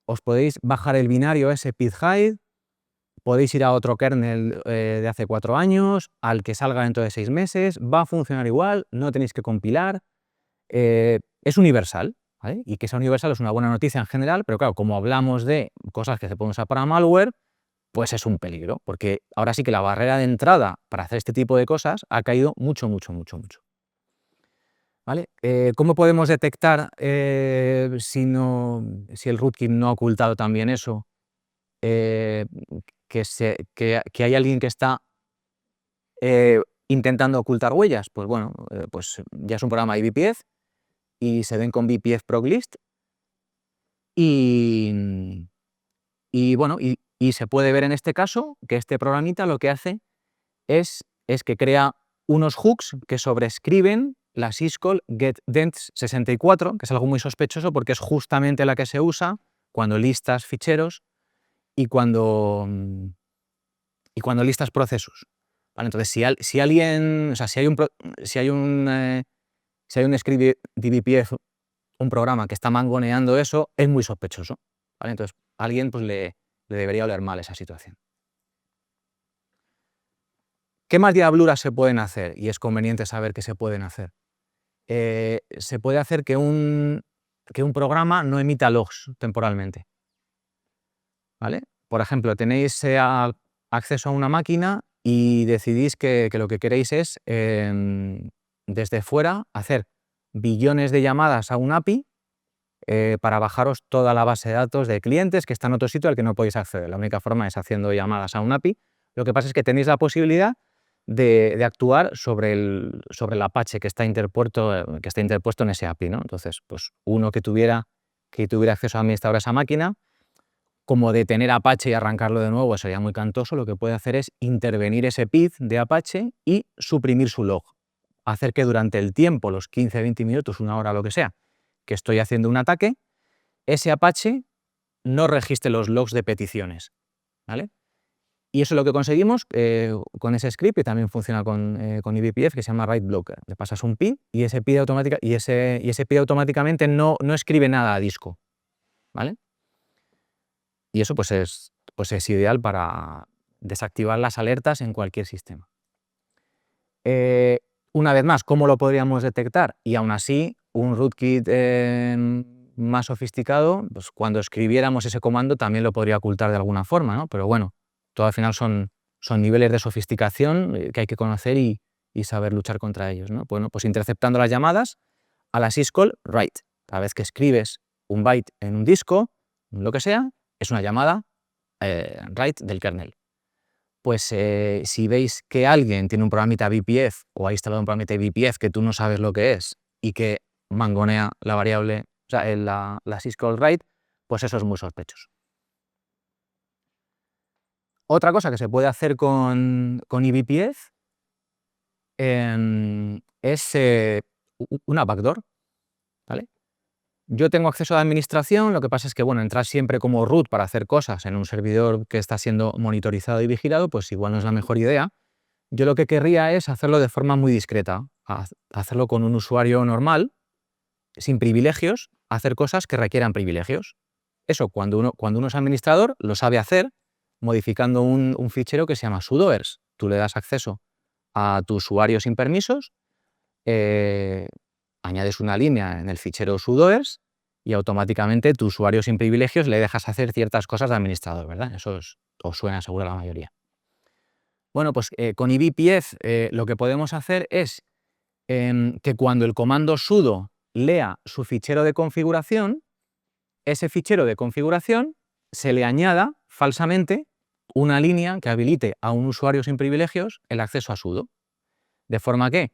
Speaker 1: os podéis bajar el binario ese PID-hide, podéis ir a otro kernel de hace 4 años, al que salga dentro de 6 meses, va a funcionar igual, no tenéis que compilar, es universal, ¿vale? Y que sea universal es una buena noticia en general, pero claro, como hablamos de cosas que se pueden usar para malware, pues es un peligro, porque ahora sí que la barrera de entrada para hacer este tipo de cosas ha caído mucho, mucho, mucho, mucho, ¿vale? ¿Cómo podemos detectar si el rootkit no ha ocultado también eso? eh, que hay alguien que está intentando ocultar huellas. Pues bueno, pues ya es un programa IBPF y se ven con BPF Proglist y bueno, y se puede ver en este caso que este programita lo que hace es que crea unos hooks que sobrescriben la syscall getDents64, que es algo muy sospechoso porque es justamente la que se usa cuando listas ficheros y cuando listas procesos, ¿vale? Entonces, si alguien, o sea, si hay un script DBPF, un programa que está mangoneando eso, es muy sospechoso, ¿vale? Entonces, a alguien pues le debería oler mal esa situación. ¿Qué más diabluras se pueden hacer? Y es conveniente saber que se pueden hacer. Se puede hacer que un programa no emita logs temporalmente, ¿vale? Por ejemplo, tenéis acceso a una máquina y decidís que lo que queréis es, desde fuera, hacer billones de llamadas a un API para bajaros toda la base de datos de clientes que está en otro sitio al que no podéis acceder. La única forma es haciendo llamadas a un API. Lo que pasa es que tenéis la posibilidad de actuar sobre el Apache que está interpuesto en ese API, ¿no? Entonces, pues uno que tuviera acceso a administrador a esa máquina, como detener Apache y arrancarlo de nuevo sería muy cantoso, lo que puede hacer es intervenir ese PID de Apache y suprimir su log. Hacer que durante el tiempo, los 15, 20 minutos, una hora, lo que sea, que estoy haciendo un ataque, ese Apache no registre los logs de peticiones, ¿vale? Y eso es lo que conseguimos con ese script, que también funciona con eBPF, que se llama write blocker. Le pasas un PID y ese PID automáticamente no escribe nada a disco, ¿vale? Y eso pues es ideal para desactivar las alertas en cualquier sistema. Una vez más, ¿cómo lo podríamos detectar? Y aún así, un rootkit más sofisticado, pues cuando escribiéramos ese comando también lo podría ocultar de alguna forma, ¿no? Pero bueno, todo al final son niveles de sofisticación que hay que conocer y saber luchar contra ellos, ¿no? Bueno, pues interceptando las llamadas a la syscall write. Cada vez que escribes un byte en un disco, lo que sea, es una llamada write del kernel. Pues si veis que alguien tiene un programita BPF o ha instalado un programita BPF que tú no sabes lo que es y que mangonea la variable, o sea, la syscall write, pues eso es muy sospechoso. Otra cosa que se puede hacer con eBPF es una backdoor, ¿vale? Yo tengo acceso a la administración, lo que pasa es que, bueno, entrar siempre como root para hacer cosas en un servidor que está siendo monitorizado y vigilado, pues igual no es la mejor idea. Yo lo que querría es hacerlo de forma muy discreta, hacerlo con un usuario normal, sin privilegios, hacer cosas que requieran privilegios. Eso, cuando uno es administrador, lo sabe hacer, modificando un fichero que se llama sudoers. Tú le das acceso a tu usuario sin permisos, añades una línea en el fichero sudoers y automáticamente tu usuario sin privilegios le dejas hacer ciertas cosas de administrador, ¿verdad? Eso os suena seguro a la mayoría. Bueno, pues con eBPF lo que podemos hacer es que cuando el comando sudo lea su fichero de configuración, ese fichero de configuración se le añada falsamente una línea que habilite a un usuario sin privilegios el acceso a sudo. De forma que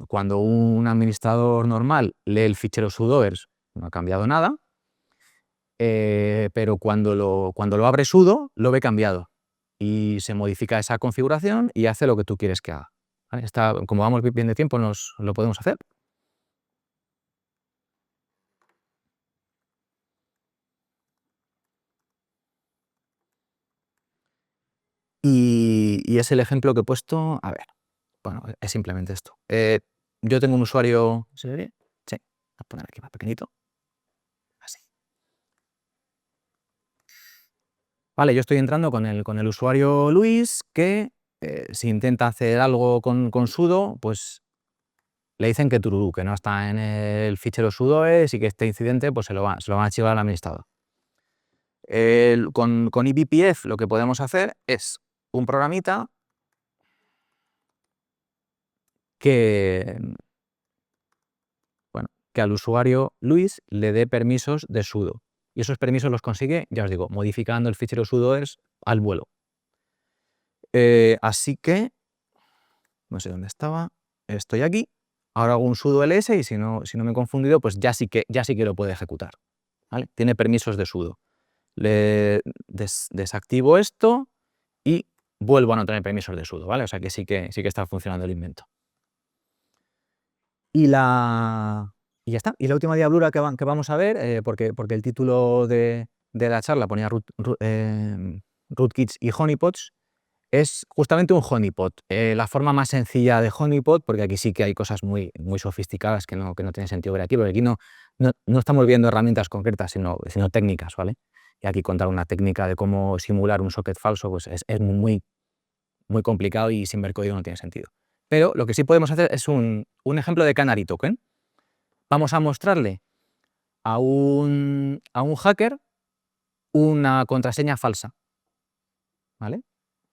Speaker 1: cuando un administrador normal lee el fichero sudoers no ha cambiado nada, pero cuando lo abre sudo lo ve cambiado y se modifica esa configuración y hace lo que tú quieres que haga. ¿Vale? Como vamos bien de tiempo, lo podemos hacer. Y es el ejemplo que he puesto, a ver, bueno, es simplemente esto. Yo tengo un usuario, ¿se ve? Sí, voy a poner aquí más pequeñito, así. Vale, yo estoy entrando con el usuario Luis, que si intenta hacer algo con sudo, pues le dicen que tururú, que no está en el fichero sudoes y que este incidente pues se lo van a archivar al administrador. Con eBPF lo que podemos hacer es un programita que, bueno, que al usuario Luis le dé permisos de sudo. Y esos permisos los consigue, ya os digo, modificando el fichero sudoers al vuelo. Así que, no sé dónde estaba, estoy aquí, ahora hago un sudo ls y si no me he confundido, pues ya sí que lo puede ejecutar. ¿Vale? Tiene permisos de sudo. Le desactivo esto y vuelvo a no tener permisos de sudo, ¿vale? O sea que sí que está funcionando el invento. Y ya está. Y la última diablura que vamos a ver, porque el título de la charla ponía rootkits y honeypots, es justamente un honeypot. La forma más sencilla de honeypot, porque aquí sí que hay cosas muy, muy sofisticadas que no tienen sentido ver aquí, porque aquí no estamos viendo herramientas concretas, sino técnicas, ¿vale? Y aquí contar una técnica de cómo simular un socket falso pues es muy, muy complicado y sin ver código no tiene sentido. Pero lo que sí podemos hacer es un ejemplo de canary token. Vamos a mostrarle a un hacker una contraseña falsa, ¿vale?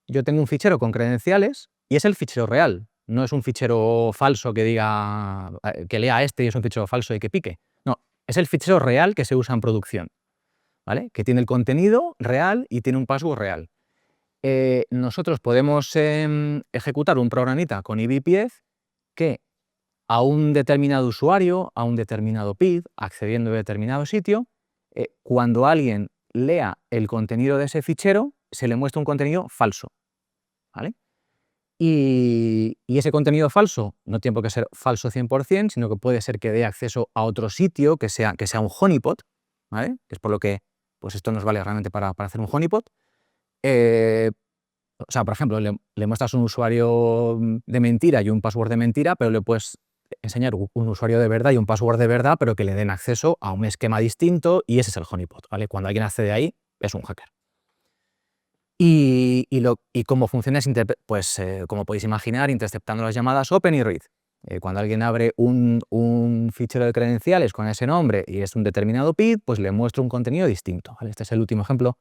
Speaker 1: Yo tengo un fichero con credenciales y es el fichero real, no es un fichero falso que diga que lea este y es un fichero falso y que pique. No, es el fichero real que se usa en producción, ¿vale? Que tiene el contenido real y tiene un password real. Nosotros podemos ejecutar un programita con eBPF que a un determinado usuario, a un determinado PID, accediendo a determinado sitio, cuando alguien lea el contenido de ese fichero, se le muestra un contenido falso, ¿vale? Y ese contenido falso no tiene por qué ser falso 100%, sino que puede ser que dé acceso a otro sitio que sea un honeypot, ¿vale? Que es por lo que pues esto nos vale realmente para hacer un honeypot. O sea, por ejemplo, le muestras un usuario de mentira y un password de mentira, pero le puedes enseñar un usuario de verdad y un password de verdad, pero que le den acceso a un esquema distinto y ese es el honeypot, ¿vale? Cuando alguien accede ahí, es un hacker. Y cómo funciona es, pues, como podéis imaginar, interceptando las llamadas open y read. Cuando alguien abre un fichero de credenciales con ese nombre y es un determinado PID, pues le muestro un contenido distinto, ¿vale? Este es el último ejemplo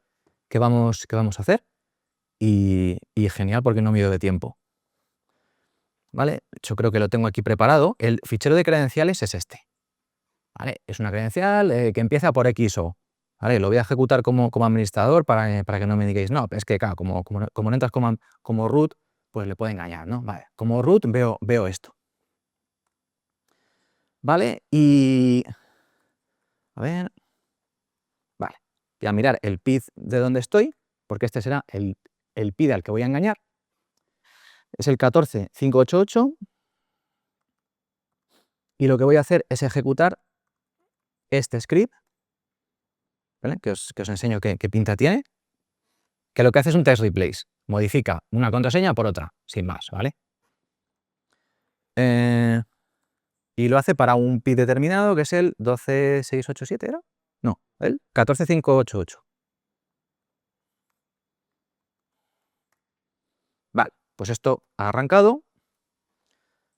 Speaker 1: que vamos a hacer. Y genial porque no mido de tiempo. ¿Vale? Yo creo que lo tengo aquí preparado. El fichero de credenciales es este. ¿Vale? Es una credencial que empieza por XO. ¿Vale? Lo voy a ejecutar como administrador para que no me digáis, no, es que claro, como no entras como root, pues le puede engañar, ¿no? Vale, como root veo esto. ¿Vale? Y a ver, vale, voy a mirar el PID de donde estoy, porque este será el PID al que voy a engañar. Es el 14588 y lo que voy a hacer es ejecutar este script, ¿vale? que os enseño qué pinta tiene, que lo que hace es un text replace, modifica una contraseña por otra, sin más, ¿vale? Y lo hace para un PID determinado, que es el 12687, ¿era? No, el 14588. pues esto ha arrancado,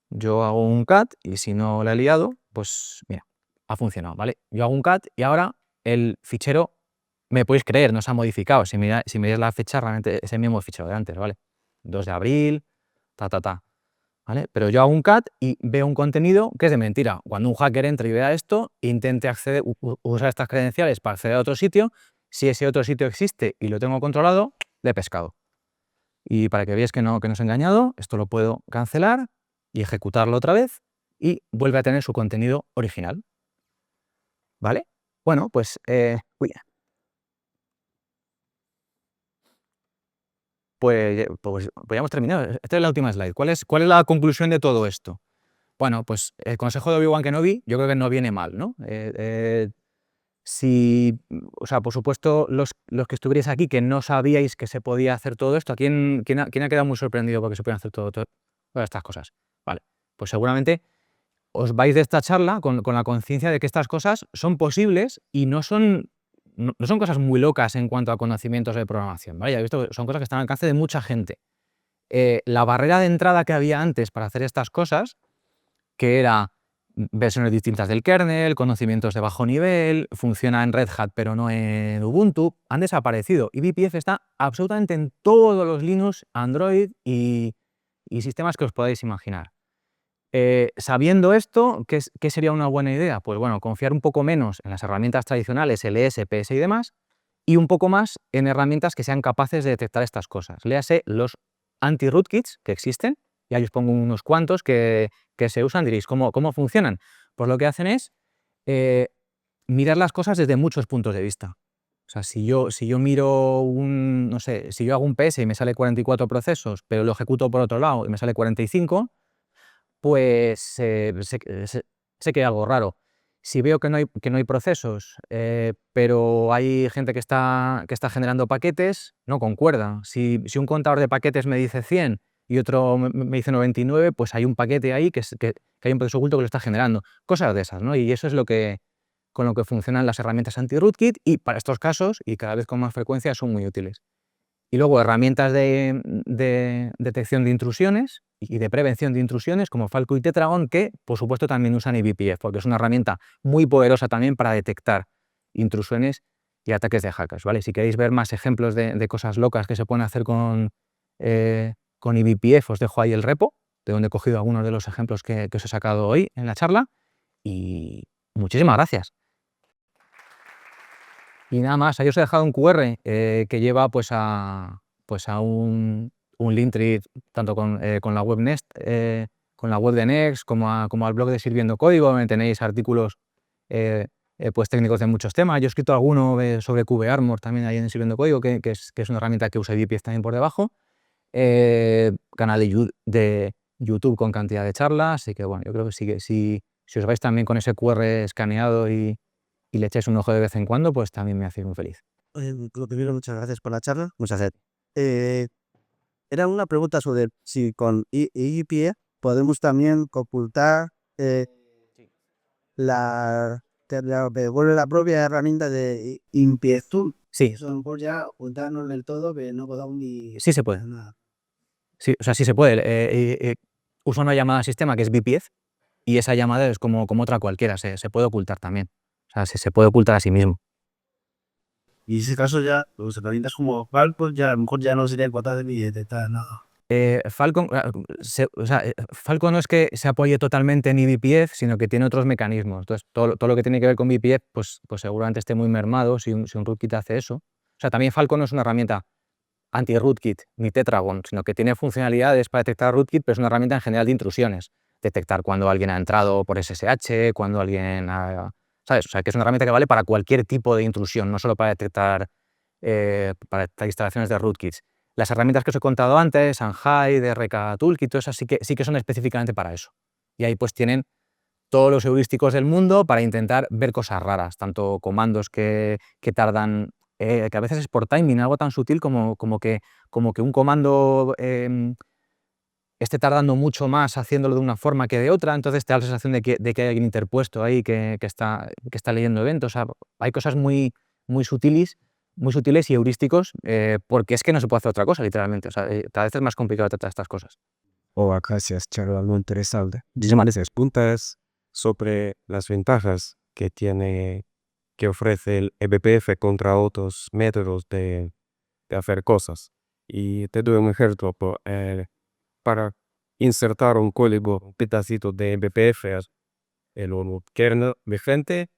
Speaker 1: yo hago un cat y si no la he liado, pues mira, ha funcionado, ¿vale? Yo hago un cat y ahora el fichero, me podéis creer, no se ha modificado. Si miráis la fecha, realmente es el mismo fichero de antes, ¿vale? 2 de abril, ¿vale? Pero yo hago un cat y veo un contenido que es de mentira. Cuando un hacker entre y vea esto, intente acceder, usar estas credenciales para acceder a otro sitio, si ese otro sitio existe y lo tengo controlado, le he pescado. Y para que veáis que no os he engañado, esto lo puedo cancelar y ejecutarlo otra vez y vuelve a tener su contenido original, ¿vale? Bueno, pues, pues ya hemos terminado. Esta es la última slide. ¿Cuál es la conclusión de todo esto? Bueno, pues el consejo de Obi-Wan Kenobi yo creo que no viene mal, ¿no? O sea, por supuesto, los que estuvierais aquí que no sabíais que se podía hacer todo esto, ¿quién ha quedado muy sorprendido porque se pueden hacer todas estas cosas? Vale, pues seguramente os vais de esta charla con la conciencia de que estas cosas son posibles y no son cosas muy locas en cuanto a conocimientos de programación, ¿vale? Ya habéis visto que son cosas que están al alcance de mucha gente. La barrera de entrada que había antes para hacer estas cosas, que era versiones distintas del kernel, conocimientos de bajo nivel, funciona en Red Hat pero no en Ubuntu, han desaparecido. Y BPF está absolutamente en todos los Linux, Android y sistemas que os podáis imaginar. Sabiendo esto, ¿qué sería una buena idea? Pues bueno, confiar un poco menos en las herramientas tradicionales, LS, PS y demás, y un poco más en herramientas que sean capaces de detectar estas cosas. Léase los anti-rootkits que existen, y ahí os pongo unos cuantos que se usan, diréis, ¿cómo funcionan? Pues lo que hacen es mirar las cosas desde muchos puntos de vista. O sea, si yo miro no sé, si yo hago un PS y me sale 44 procesos, pero lo ejecuto por otro lado y me sale 45, pues sé que hay algo raro. Si veo que no hay procesos, pero hay gente que está generando paquetes, no concuerda. Si un contador de paquetes me dice 100 y otro me dice 99, pues hay un paquete ahí que hay un proceso oculto que lo está generando. Cosas de esas, ¿no? Y eso es con lo que funcionan las herramientas anti-rootkit y para estos casos, y cada vez con más frecuencia, son muy útiles. Y luego herramientas de detección de intrusiones y de prevención de intrusiones como Falco y Tetragon, que por supuesto también usan eBPF, porque es una herramienta muy poderosa también para detectar intrusiones y ataques de hackers, ¿vale? Si queréis ver más ejemplos de cosas locas que se pueden hacer con eBPF, os dejo ahí el repo, de donde he cogido algunos de los ejemplos que os he sacado hoy en la charla, y muchísimas gracias. Y nada más, ahí os he dejado un QR que lleva pues a un Linktree tanto con la web Nest, con la web de Next, como al blog de Sirviendo Código, donde tenéis artículos pues técnicos de muchos temas. Yo he escrito alguno sobre QBArmor también ahí en Sirviendo Código, que es una herramienta que usa VPF también por debajo. Canal de YouTube con cantidad de charlas, así que bueno, yo creo que si os vais también con ese QR escaneado y le echáis un ojo de vez en cuando, pues también me hacéis muy feliz.
Speaker 2: Lo primero, muchas gracias por la charla. Muchas gracias. Era una pregunta sobre si con eBPF podemos también ocultar
Speaker 1: Sí.
Speaker 2: devuelve la propia herramienta de IPF Tool.
Speaker 1: Sí,
Speaker 2: Eso a lo mejor ya ocultarnos del todo, pero no podamos ni
Speaker 1: sí se puede.
Speaker 2: nada.
Speaker 1: Sí, o sea, sí se puede. Usa una llamada a sistema que es VPF y esa llamada es como otra cualquiera, se puede ocultar también. O sea, se puede ocultar a sí mismo.
Speaker 2: Y en ese caso ya, los herramientas como Falcon ya a lo mejor ya no serían capaces ni de detectar nada.
Speaker 1: Falcon, Falcon no es que se apoye totalmente en eBPF, sino que tiene otros mecanismos. Entonces, todo lo que tiene que ver con VPF, pues seguramente esté muy mermado si un rootkit hace eso. O sea, también Falcon no es una herramienta anti-rootkit ni Tetragon, sino que tiene funcionalidades para detectar rootkit, pero es una herramienta en general de intrusiones. Detectar cuando alguien ha entrado por SSH, cuando alguien ha... ¿Sabes? O sea, que es una herramienta que vale para cualquier tipo de intrusión, no solo para detectar instalaciones de rootkits. Las herramientas que os he contado antes, Shanghai, DRK Toolkit, todas esas sí que son específicamente para eso. Y ahí pues tienen todos los heurísticos del mundo para intentar ver cosas raras, tanto comandos que tardan, que a veces es por timing, algo tan sutil como que un comando esté tardando mucho más haciéndolo de una forma que de otra, entonces te da la sensación de que hay alguien interpuesto ahí que está leyendo eventos. O sea, hay cosas muy, muy sutiles muy sutiles y heurísticos, porque es que no se puede hacer otra cosa, literalmente. O sea, cada vez es más complicado tratar estas cosas.
Speaker 3: Oh, gracias, charla muy interesante. Muchas puntas sobre las ventajas que tiene, que ofrece el eBPF contra otros métodos de hacer cosas. Y te doy un ejemplo. Para insertar un código, un pedacito de eBPF en un kernel vigente,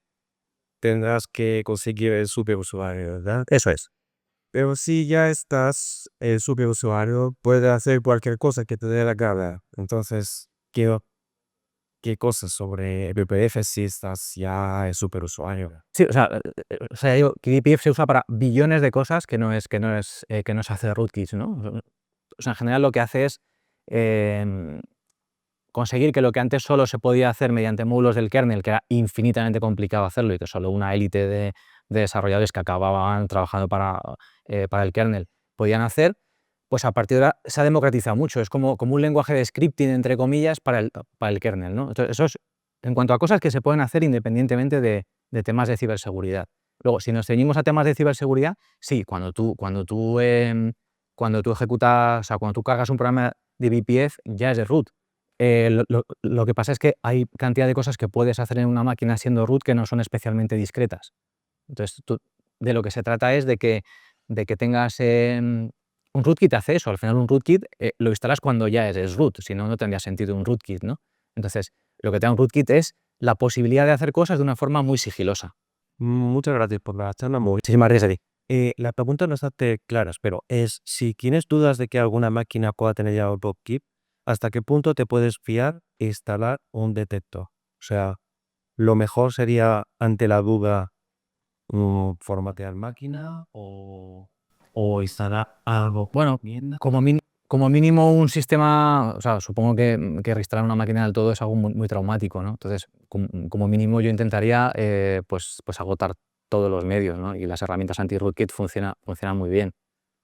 Speaker 3: tendrás que conseguir el superusuario, ¿verdad?
Speaker 2: Eso es.
Speaker 3: Pero si ya estás el superusuario, puede hacer cualquier cosa que te dé la gana. Entonces, ¿qué cosas sobre eBPF si estás ya el superusuario?
Speaker 1: Sí, o sea, digo, que eBPF se usa para billones de cosas que no se hace rootkits, ¿no? O sea, en general lo que hace es conseguir que lo que antes solo se podía hacer mediante módulos del kernel, que era infinitamente complicado hacerlo y que solo una élite de desarrolladores que acababan trabajando para el kernel podían hacer, pues a partir de ahora se ha democratizado mucho. Es como un lenguaje de scripting, entre comillas, para el kernel, ¿no? Entonces, eso es en cuanto a cosas que se pueden hacer independientemente de temas de ciberseguridad. Luego, si nos ceñimos a temas de ciberseguridad, sí, cuando tú ejecutas, o sea, cuando tú cargas un programa de VPF, ya es de root. Lo que pasa es que hay cantidad de cosas que puedes hacer en una máquina siendo root que no son especialmente discretas. Entonces, de lo que se trata es de que tengas un rootkit hace eso. Al final un rootkit lo instalas cuando ya eres root, si no, no tendría sentido un rootkit, ¿no? Entonces, lo que te da un rootkit es la posibilidad de hacer cosas de una forma muy sigilosa.
Speaker 3: Muchas gracias por la charla.
Speaker 1: Muchísimas gracias a ti.
Speaker 3: La pregunta no está claras, pero es si tienes dudas de que alguna máquina pueda tener ya un rootkit, ¿hasta qué punto te puedes fiar e instalar un detector? O sea, lo mejor sería ante la duda formatear máquina o instalar algo.
Speaker 1: Bueno, como mínimo un sistema, o sea, supongo que reinstalar una máquina del todo es algo muy traumático, ¿no? Entonces, como mínimo yo intentaría pues agotar todos los medios, ¿no? Y las herramientas anti-rootkit funcionan muy bien.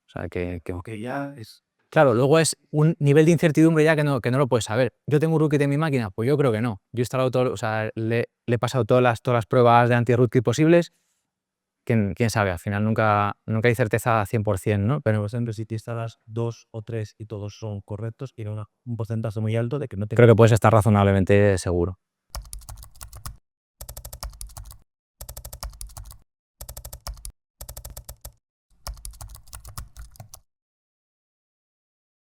Speaker 1: O sea, que
Speaker 3: ya es.
Speaker 1: claro, luego es un nivel de incertidumbre ya que no lo puedes saber. ¿Yo tengo un rootkit en mi máquina? Pues yo creo que no. Yo he instalado todo, o sea, le he pasado todas las pruebas de anti-rootkit posibles. ¿Quién sabe? Al final nunca hay certeza 100%, ¿no?
Speaker 3: Pero, por ejemplo, si te instalas 2 o 3 y todos son correctos, tiene un porcentaje muy alto de que no te
Speaker 1: Creo que puedes estar razonablemente seguro.